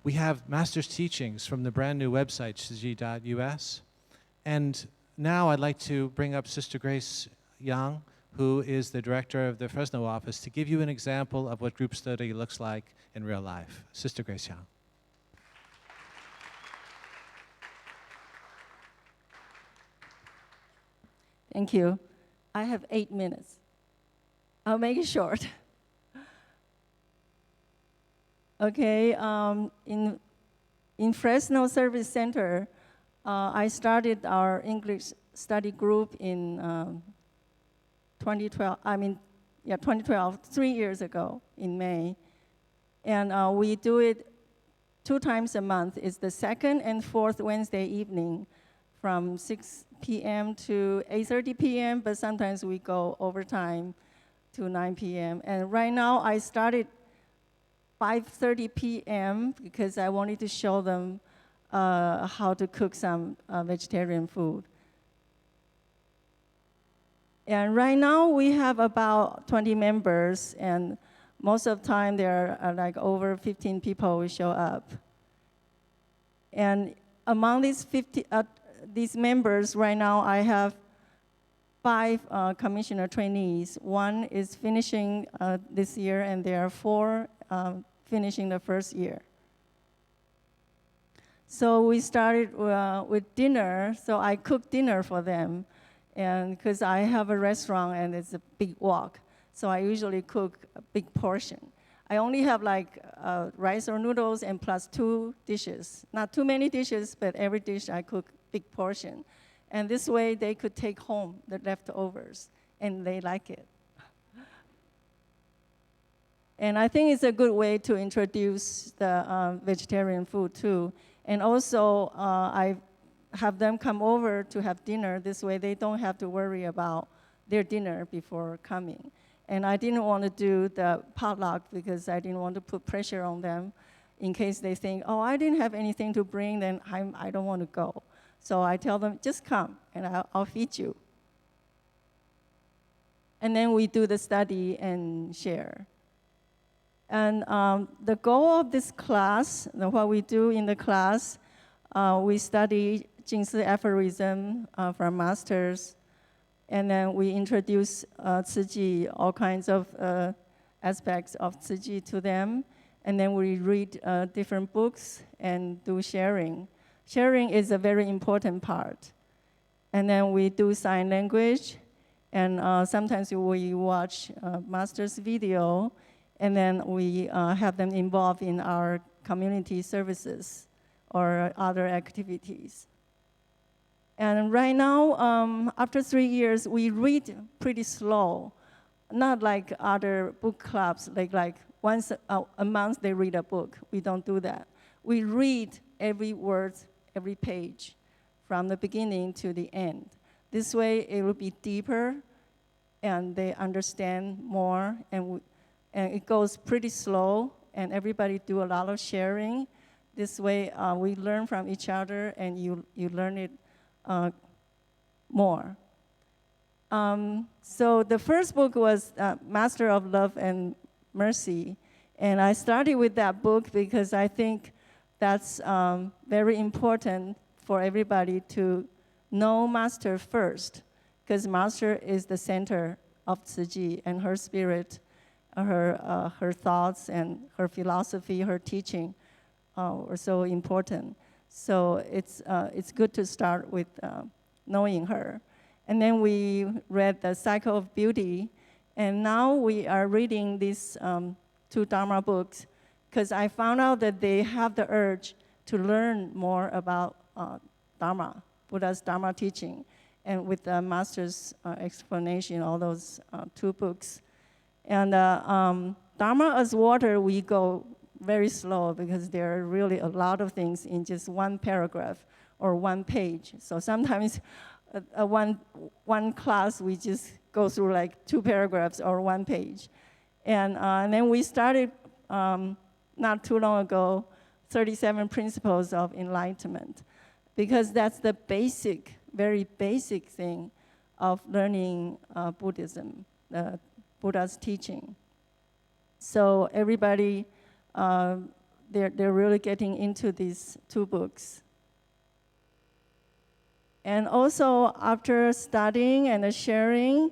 We have master's teachings from the brand new website, tzu-chi.us. And now I'd like to bring up Sister Grace Yang, who is the director of the Fresno office, to give you an example of what group study looks like in real life. Sister Grace Yang. Thank you. I have 8 minutes. I'll make it short. Okay, in Fresno Service Center, I started our English study group in 2012, 3 years ago in May. And we do it 2 times a month. It's the second and fourth Wednesday evening from 6 p.m. to 8:30 p.m., but sometimes we go overtime to 9 p.m. And right now I started 5:30 p.m. because I wanted to show them how to cook some vegetarian food. And right now we have about 20 members, and most of the time there are like over 15 people who show up. And among these members right now, I have 5 commissioner trainees. 1 is finishing this year, and there are 4 finishing the first year. So we started with dinner, so I cooked dinner for them. And because I have a restaurant and it's a big walk, so I usually cook a big portion. I only have like rice or noodles and plus 2 dishes. Not too many dishes, but every dish I cook big portion. And this way they could take home the leftovers, and they like it. And I think it's a good way to introduce the vegetarian food too. And also I have them come over to have dinner. This way they don't have to worry about their dinner before coming. And I didn't want to do the potluck because I didn't want to put pressure on them in case they think, oh, I didn't have anything to bring, then I don't want to go. So I tell them, just come and I'll feed you. And then we do the study and share. And the goal of this class, what we do in the class, we study Jingsi aphorism from masters, and then we introduce Tzu-chi, all kinds of aspects of Tzu-chi to them, and then we read different books and do sharing. Sharing is a very important part. And then we do sign language, and sometimes we watch master's video, and then we have them involved in our community services or other activities. And right now, after 3 years, we read pretty slow, not like other book clubs, like once a month they read a book. We don't do that. We read every word, every page, from the beginning to the end. This way, it will be deeper, and they understand more, and it goes pretty slow, and everybody do a lot of sharing. This way, we learn from each other, and you learn it more. So the first book was Master of Love and Mercy, and I started with that book because I think that's very important for everybody to know Master first, because Master is the center of Tzu-chi, and her spirit, her thoughts, and her philosophy, her teaching are so important. So it's good to start with knowing her. And then we read The Cycle of Beauty, and now we are reading these 2 Dharma books, because I found out that they have the urge to learn more about Dharma, Buddha's Dharma teaching, and with the Master's explanation, all those 2 books. And Dharma as Water, we go very slow because there are really a lot of things in just 1 paragraph or 1 page. So sometimes one class, we just go through like 2 paragraphs or 1 page. And then we started not too long ago, 37 Principles of Enlightenment, because that's the basic, very basic thing of learning Buddhism, Buddha's teaching. So everybody they're really getting into these two books. And also, after studying and sharing,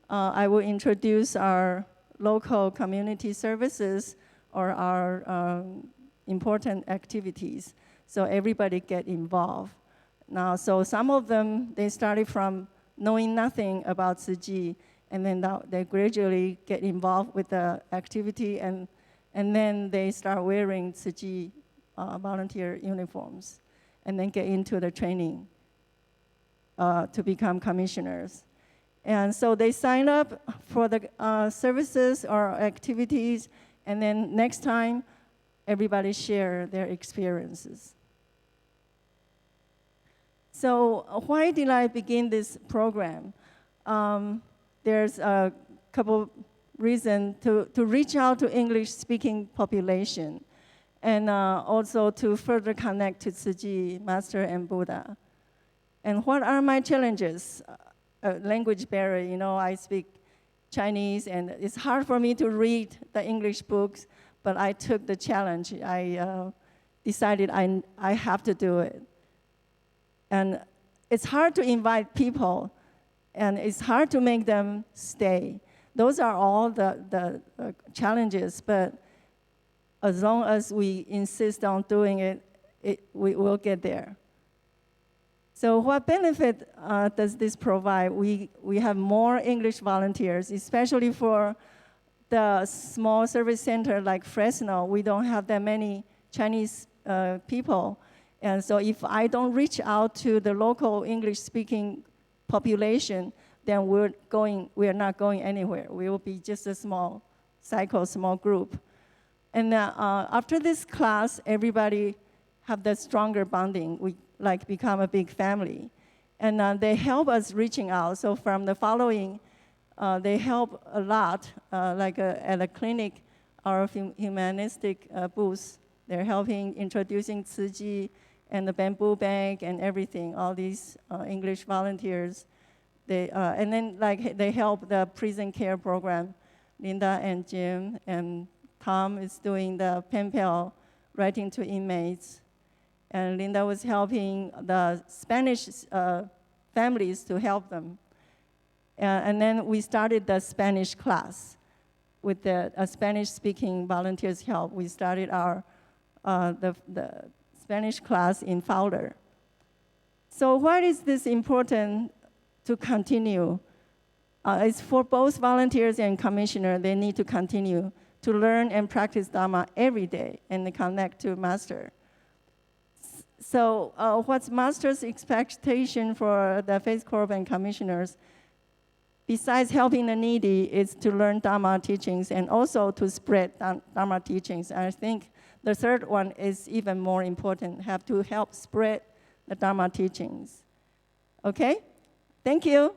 I will introduce our local community services or our important activities, so everybody get involved. Now, so some of them, they started from knowing nothing about Tzu Chi, and then now they gradually get involved with the activity, and then they start wearing Tzu Chi volunteer uniforms, and then get into the training to become commissioners. And so they sign up for the services or activities, and then next time, everybody share their experiences. So why did I begin this program? There's a couple reasons to reach out to English-speaking population, and also to further connect to Tzu Chi, Master, and Buddha. And what are my challenges? Language barrier, I speak Chinese, and it's hard for me to read the English books, but I took the challenge. I decided I have to do it. And it's hard to invite people, and it's hard to make them stay. Those are all the challenges, but as long as we insist on doing it, we will get there. So what benefit does this provide? We have more English volunteers, especially for the small service center like Fresno. We don't have that many Chinese people. And so if I don't reach out to the local English-speaking population, then we're not going anywhere. We will be just a small cycle, small group. And after this class, everybody have the stronger bonding. We become a big family. And they help us reaching out. So from the following, they help a lot, at a clinic, our humanistic booth. They're helping introducing Tzu Chi and the bamboo bank and everything, all these English volunteers. And then they help the prison care program. Linda and Jim and Tom is doing the pen pal writing to inmates. And Linda was helping the Spanish families to help them. And then we started the Spanish class with the Spanish-speaking volunteers' help. We started our the Spanish class in Fowler. So why is this important to continue? It's for both volunteers and commissioner. They need to continue to learn and practice Dharma every day and connect to Master. So what's Master's expectation for the Faith Corp and commissioners? Besides helping the needy, is to learn Dharma teachings and also to spread Dharma teachings. And I think the third one is even more important, have to help spread the Dharma teachings. Okay? Thank you.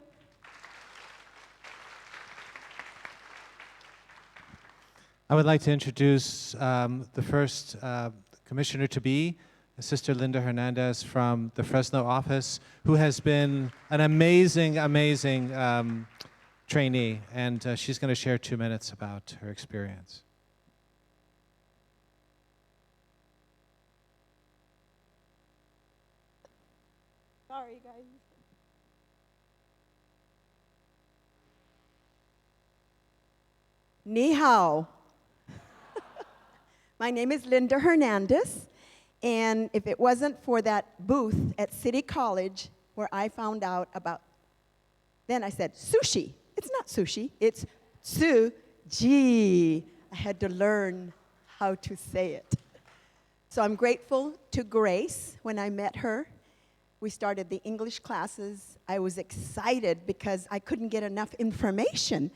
I would like to introduce the first commissioner-to-be, Sister Linda Hernandez from the Fresno office, who has been an amazing, amazing trainee, and she's going to share 2 minutes about her experience. Sorry, guys. Ni hao. My name is Linda Hernandez, and if it wasn't for that booth at City College where I found out about, then I said, sushi. It's not sushi, it's Tzu Chi. I had to learn how to say it. So I'm grateful to Grace when I met her. We started the English classes. I was excited because I couldn't get enough information.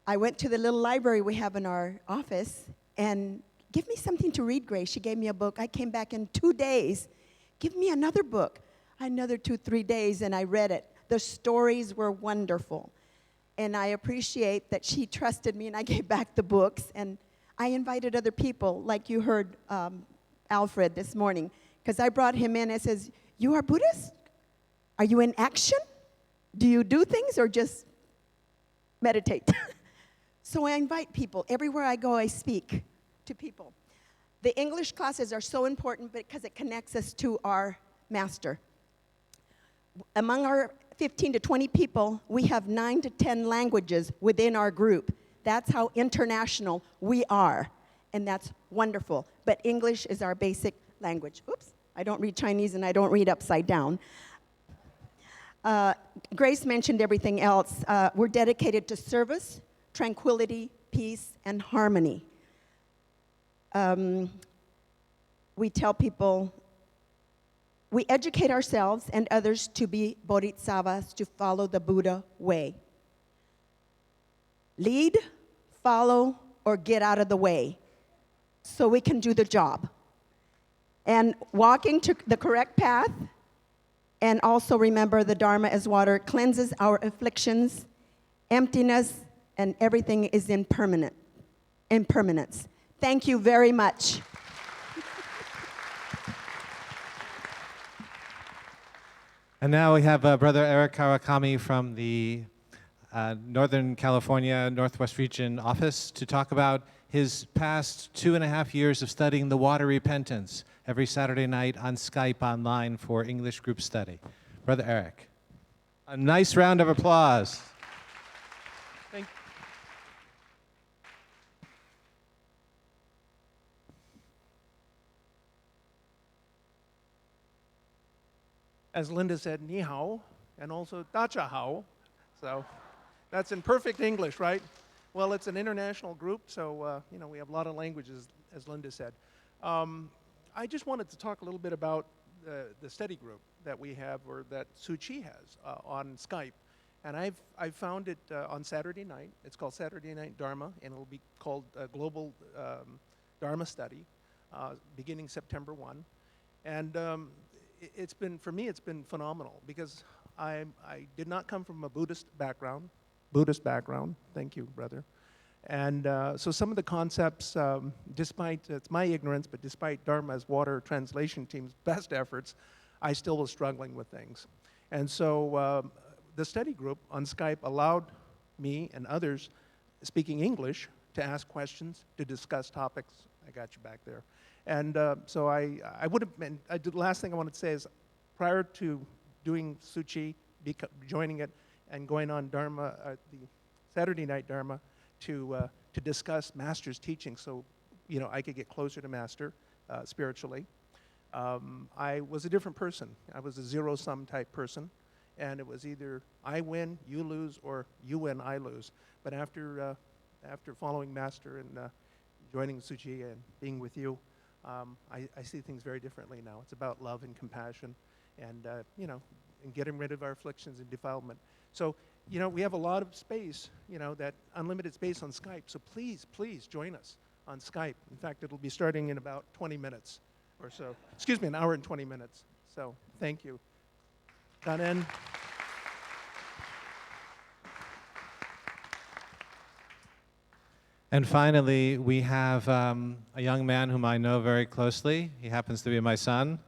I went to the little library we have in our office and give me something to read, Grace. She gave me a book. I came back in 2 days. Give me another book. Another 2-3 days, and I read it. The stories were wonderful. And I appreciate that she trusted me, and I gave back the books. And I invited other people, like you heard Alfred this morning, because I brought him in and says, you are Buddhist? Are you in action? Do you do things or just meditate? So I invite people. Everywhere I go, I speak to people. The English classes are so important because it connects us to our master. Among our 15 to 20 people, we have 9 to 10 languages within our group. That's how international we are, and that's wonderful. But English is our basic language. Oops, I don't read Chinese and I don't read upside down. Grace mentioned everything else. We're dedicated to service, tranquility, peace, and harmony. We tell people, we educate ourselves and others to be bodhisattvas, to follow the Buddha way. Lead, follow, or get out of the way so we can do the job. And walking to the correct path, and also remember the Dharma as water cleanses our afflictions, emptiness, and everything is impermanence. Thank you very much. And now we have Brother Eric Kawakami from the Northern California Northwest Region office to talk about his past 2.5 years of studying the water repentance every Saturday night on Skype online for English group study. Brother Eric, a nice round of applause. Thank As Linda said, ni hao, and also dacha hao. So that's in perfect English, right? Well, it's an international group, so we have a lot of languages, as Linda said. I just wanted to talk a little bit about the study group that we have, or that Tzu Chi has on Skype. And I've found it on Saturday night. It's called Saturday Night Dharma, and it'll be called Global Dharma Study, beginning September 1. And it's been, for me, it's been phenomenal, because I did not come from a Buddhist background. Thank you, brother. And so some of the concepts, despite, it's my ignorance, but despite Dharma's Water translation team's best efforts, I still was struggling with things. And so the study group on Skype allowed me and others speaking English to ask questions, to discuss topics. I got you back there. And so I would have been, the last thing I wanted to say is, prior to doing Tzu Chi, joining it, and going on Dharma, the Saturday Night Dharma, to discuss Master's teaching, so I could get closer to Master spiritually. I was a different person. I was a zero-sum type person, and it was either I win, you lose, or you win, I lose. But after following Master and joining Tzu Chi and being with you, I see things very differently now. It's about love and compassion, and and getting rid of our afflictions and defilement. So, we have a lot of space, that unlimited space on Skype. So please, please join us on Skype. In fact, it'll be starting in about 20 minutes or so. Excuse me, an hour and 20 minutes. So thank you. Danen. And finally, we have a young man whom I know very closely. He happens to be my son.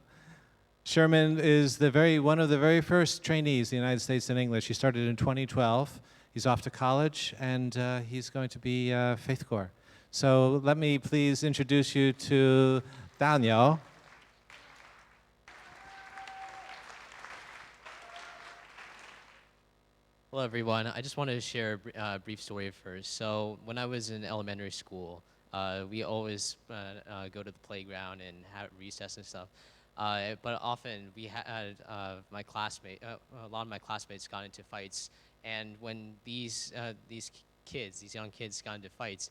Sherman is one of the very first trainees in the United States in English. He started in 2012. He's off to college, and he's going to be Faith Corps. So let me please introduce you to Daniel. Hello, everyone. I just wanted to share a brief story first. So when I was in elementary school, we always go to the playground and have recess and stuff. But often we had a lot of my classmates got into fights, and when these young kids got into fights,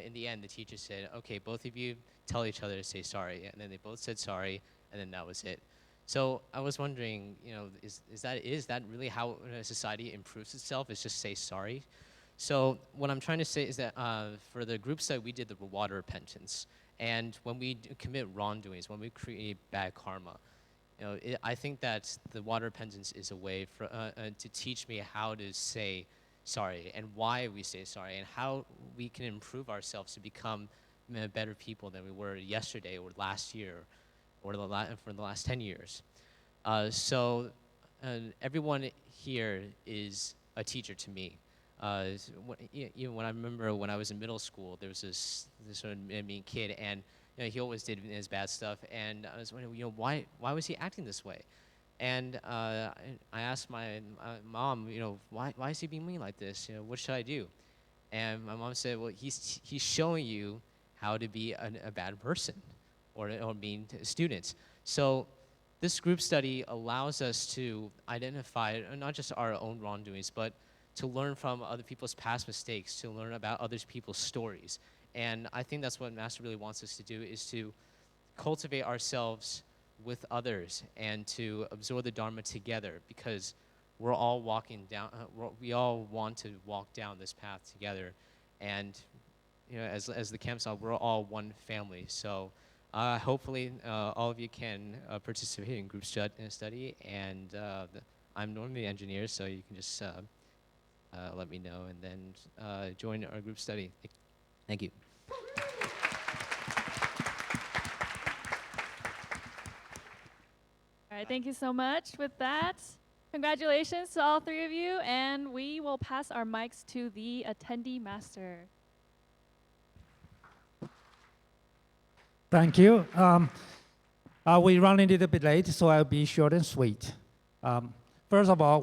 in the end the teacher said, "Okay, both of you tell each other to say sorry," and then they both said sorry, and then that was it. So I was wondering, is that really how society improves itself? Is just say sorry? So what I'm trying to say is that for the groups that we did the water repentance, and when we commit wrongdoings, when we create bad karma, I think that the water repentance is a way for to teach me how to say sorry and why we say sorry and how we can improve ourselves to become better people than we were yesterday or last year or for the last 10 years. So everyone here is a teacher to me. When I remember when I was in middle school, there was this sort of mean kid, and he always did his bad stuff, and I was wondering, why was he acting this way? And I asked my mom, why is he being mean like this? What should I do? And my mom said, well, he's showing you how to be a bad person, or mean to students. So this group study allows us to identify not just our own wrongdoings, but to learn from other people's past mistakes, to learn about other people's stories. And I think that's what Master really wants us to do, is to cultivate ourselves with others and to absorb the Dharma together, because we're all walking down, we all want to walk down this path together. And as the camp saw, we're all one family. So hopefully all of you can participate in group study. And I'm normally the engineer, so you can just let me know and then join our group study. Thank you. All right, thank you so much. With that, congratulations to all three of you, and we will pass our mics to the attendee master. Thank you. We run a little bit late, so I'll be short and sweet. First of all,